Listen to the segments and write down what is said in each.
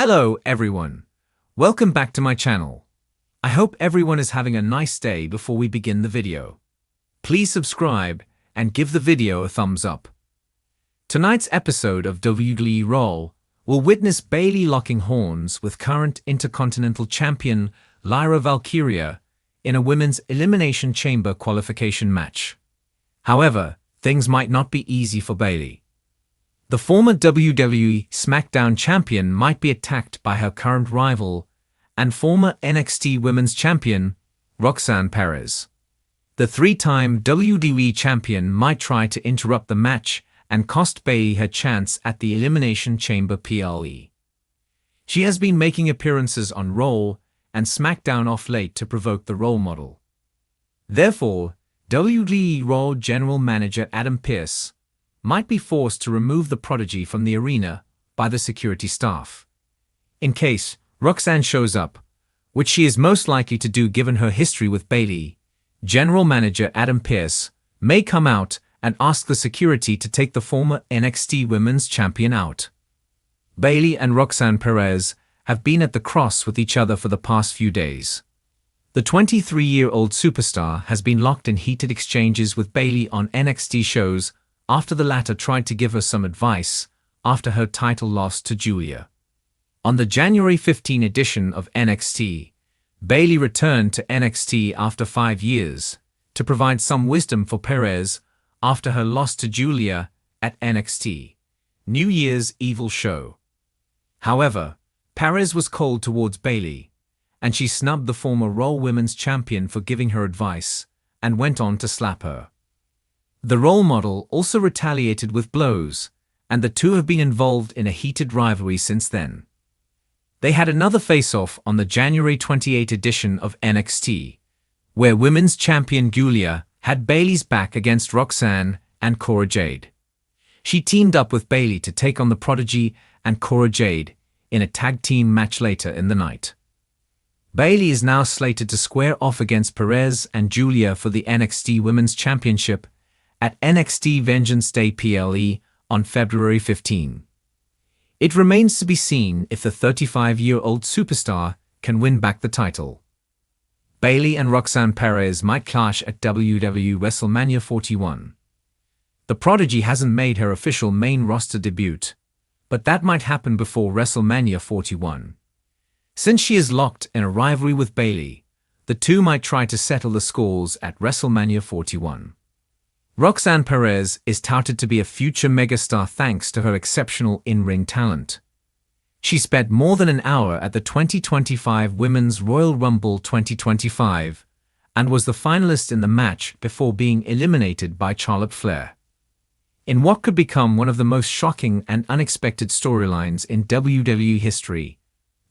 Hello everyone, welcome back to my channel. I hope everyone is having a nice day before we begin the video. Please subscribe and give the video a thumbs up. Tonight's episode of WWE Raw will witness Bayley locking horns with current Intercontinental Champion Lyra Valkyria in a Women's Elimination Chamber qualification match. However, things might not be easy for Bayley. The former WWE SmackDown champion might be attacked by her current rival and former NXT Women's Champion, Roxanne Perez. The three-time WWE champion might try to interrupt the match and cost Bayley her chance at the Elimination Chamber PLE. She has been making appearances on Raw and SmackDown off late to provoke the role model. Therefore, WWE Raw General Manager Adam Pearce might be forced to remove the prodigy from the arena by the security staff. In case Roxanne shows up, which she is most likely to do given her history with Bayley, General Manager Adam Pearce may come out and ask the security to take the former NXT Women's Champion out. Bayley and Roxanne Perez have been at the cross with each other for the past few days. The 23-year-old superstar has been locked in heated exchanges with Bayley on NXT shows after the latter tried to give her some advice after her title loss to Julia. On the January 15 edition of NXT, Bayley returned to NXT after 5 years to provide some wisdom for Perez after her loss to Julia at NXT New Year's Evil show. However, Perez was cold towards Bayley, and she snubbed the former Raw Women's Champion for giving her advice and went on to slap her. The role model also retaliated with blows, and the two have been involved in a heated rivalry since then. They had another face-off on the January 28 edition of NXT, where Women's Champion Julia had Bayley's back against Roxanne and Cora Jade. She teamed up with Bayley to take on the Prodigy and Cora Jade in a tag team match later in the night. Bayley is now slated to square off against Perez and Julia for the NXT Women's Championship at NXT Vengeance Day PLE on February 15. It remains to be seen if the 35-year-old superstar can win back the title. Bayley and Roxanne Perez might clash at WWE WrestleMania 41. The Prodigy hasn't made her official main roster debut, but that might happen before WrestleMania 41. Since she is locked in a rivalry with Bayley, the two might try to settle the scores at WrestleMania 41. Roxanne Perez is touted to be a future megastar thanks to her exceptional in-ring talent. She spent more than an hour at the 2025 Women's Royal Rumble 2025 and was the finalist in the match before being eliminated by Charlotte Flair. In what could become one of the most shocking and unexpected storylines in WWE history,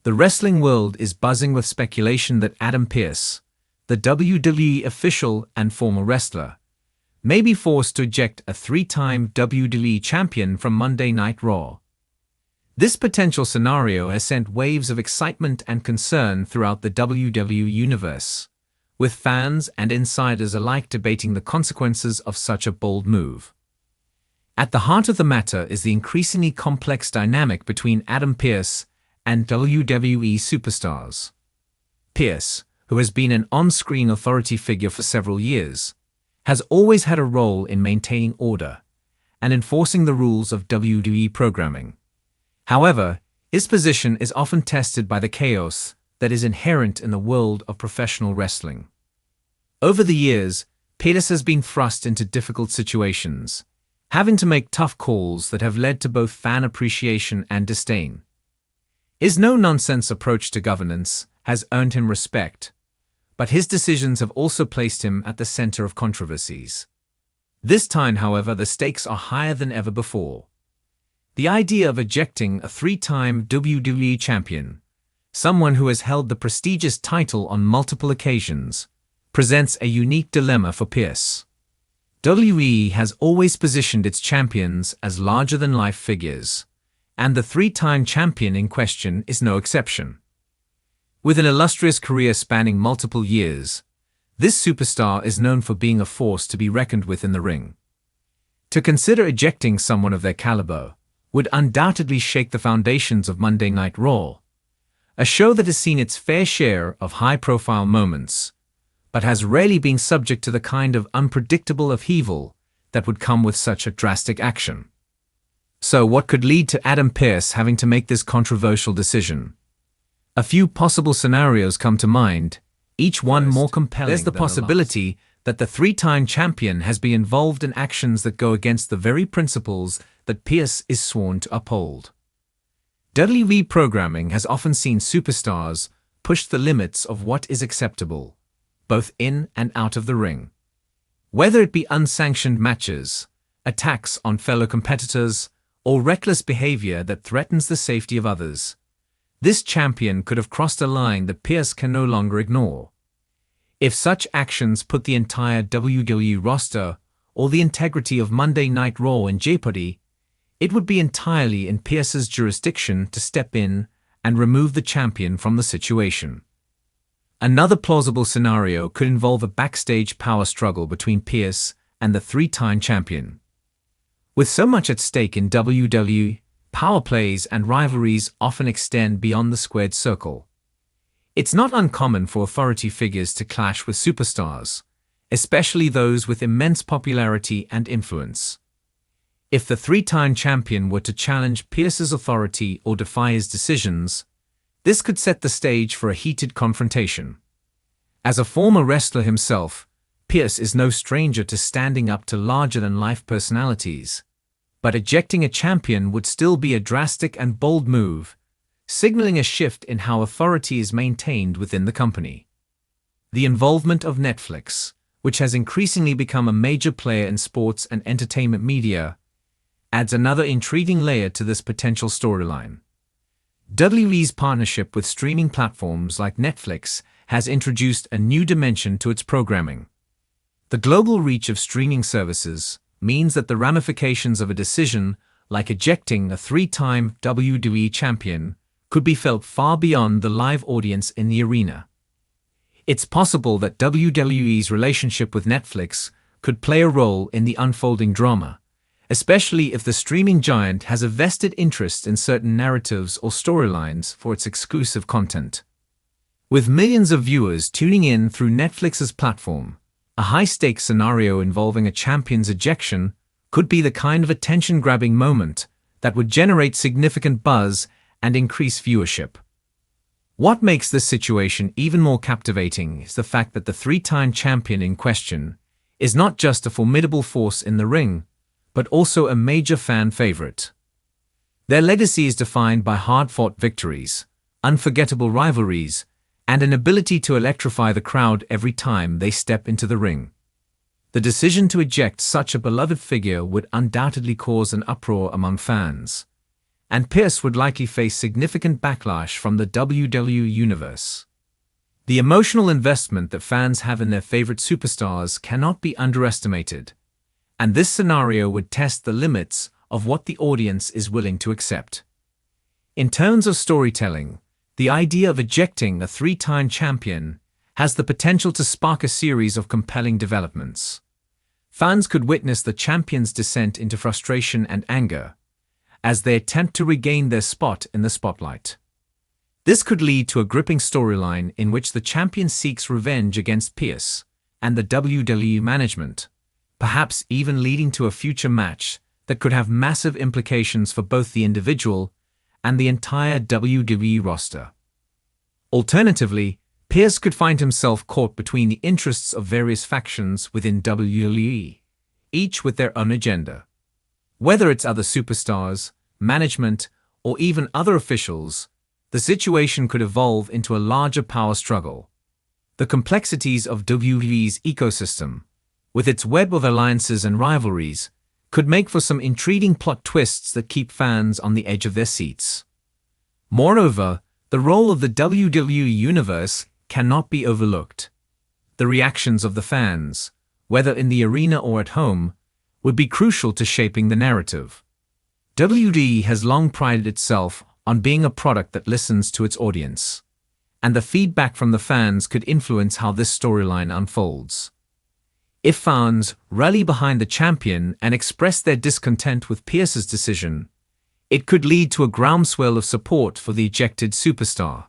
the wrestling world is buzzing with speculation that Adam Pearce, the WWE official and former wrestler, may be forced to eject a three-time WWE champion from Monday Night Raw. This potential scenario has sent waves of excitement and concern throughout the WWE universe, with fans and insiders alike debating the consequences of such a bold move. At the heart of the matter is the increasingly complex dynamic between Adam Pearce and WWE superstars. Pearce, who has been an on-screen authority figure for several years, has always had a role in maintaining order and enforcing the rules of WWE programming. However, his position is often tested by the chaos that is inherent in the world of professional wrestling. Over the years, Pearce has been thrust into difficult situations, having to make tough calls that have led to both fan appreciation and disdain. His no-nonsense approach to governance has earned him respect, but his decisions have also placed him at the center of controversies. This time, however, the stakes are higher than ever before. The idea of ejecting a three-time WWE champion, someone who has held the prestigious title on multiple occasions, presents a unique dilemma for Pearce. WWE has always positioned its champions as larger-than-life figures, and the three-time champion in question is no exception. With an illustrious career spanning multiple years, this superstar is known for being a force to be reckoned with in the ring. To consider ejecting someone of their caliber would undoubtedly shake the foundations of Monday Night Raw a show that has seen its fair share of high-profile moments, but has rarely been subject to the kind of unpredictable upheaval that would come with such a drastic action. So what could lead to Adam Pearce having to make this controversial decision? A few possible scenarios come to mind, each one more compelling. There's the possibility that the three-time champion has been involved in actions that go against the very principles that Pearce is sworn to uphold. WWE programming has often seen superstars push the limits of what is acceptable, both in and out of the ring. Whether it be unsanctioned matches, attacks on fellow competitors, or reckless behavior that threatens the safety of others, this champion could have crossed a line that Pearce can no longer ignore. If such actions put the entire WWE roster or the integrity of Monday Night Raw in jeopardy, it would be entirely in Pearce's jurisdiction to step in and remove the champion from the situation. Another plausible scenario could involve a backstage power struggle between Pearce and the three-time champion. With so much at stake in WWE, power plays and rivalries often extend beyond the squared circle. It's not uncommon for authority figures to clash with superstars, especially those with immense popularity and influence. If the three-time champion were to challenge Pearce's authority or defy his decisions, this could set the stage for a heated confrontation. As a former wrestler himself, Pearce is no stranger to standing up to larger-than-life personalities, but ejecting a champion would still be a drastic and bold move, signaling a shift in how authority is maintained within the company. The involvement of Netflix, which has increasingly become a major player in sports and entertainment media, adds another intriguing layer to this potential storyline. WWE's partnership with streaming platforms like Netflix has introduced a new dimension to its programming. The global reach of streaming services means that the ramifications of a decision like ejecting a three-time WWE champion could be felt far beyond the live audience in the arena. It's possible that WWE's relationship with Netflix could play a role in the unfolding drama, especially if the streaming giant has a vested interest in certain narratives or storylines for its exclusive content. With millions of viewers tuning in through Netflix's platform, a high-stakes scenario involving a champion's ejection could be the kind of attention-grabbing moment that would generate significant buzz and increase viewership. What makes this situation even more captivating is the fact that the three-time champion in question is not just a formidable force in the ring, but also a major fan favorite. Their legacy is defined by hard-fought victories, unforgettable rivalries, and an ability to electrify the crowd every time they step into the ring. The decision to eject such a beloved figure would undoubtedly cause an uproar among fans, and Pearce would likely face significant backlash from the WWE universe. The emotional investment that fans have in their favorite superstars cannot be underestimated, and this scenario would test the limits of what the audience is willing to accept. In terms of storytelling, the idea of ejecting a three-time champion has the potential to spark a series of compelling developments. Fans could witness the champion's descent into frustration and anger as they attempt to regain their spot in the spotlight. This could lead to a gripping storyline in which the champion seeks revenge against Pearce and the WWE management, perhaps even leading to a future match that could have massive implications for both the individual and the entire WWE roster. Alternatively, Pearce could find himself caught between the interests of various factions within WWE, each with their own agenda. Whether it's other superstars, management, or even other officials, the situation could evolve into a larger power struggle. The complexities of WWE's ecosystem, with its web of alliances and rivalries, could make for some intriguing plot twists that keep fans on the edge of their seats. Moreover, the role of the WWE Universe cannot be overlooked. The reactions of the fans, whether in the arena or at home, would be crucial to shaping the narrative. WWE has long prided itself on being a product that listens to its audience, and the feedback from the fans could influence how this storyline unfolds. If fans rally behind the champion and express their discontent with Pearce's decision, it could lead to a groundswell of support for the ejected superstar,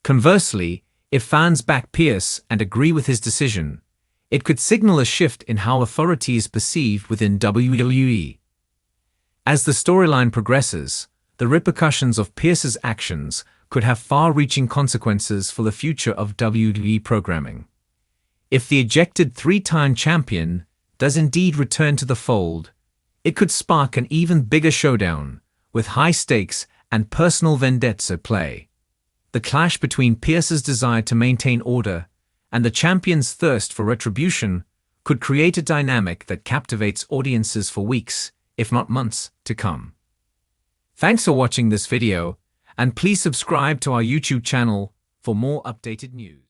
Conversely, if fans back Pearce and agree with his decision, it could signal a shift in how authority is perceived within WWE. As the storyline progresses, the repercussions of Pearce's actions could have far-reaching consequences for the future of WWE programming. If the ejected three-time champion does indeed return to the fold, it could spark an even bigger showdown, with high stakes and personal vendettas at play. The clash between Pearce's desire to maintain order and the champion's thirst for retribution could create a dynamic that captivates audiences for weeks, if not months, to come. Thanks for watching this video, and please subscribe to our YouTube channel for more updated news.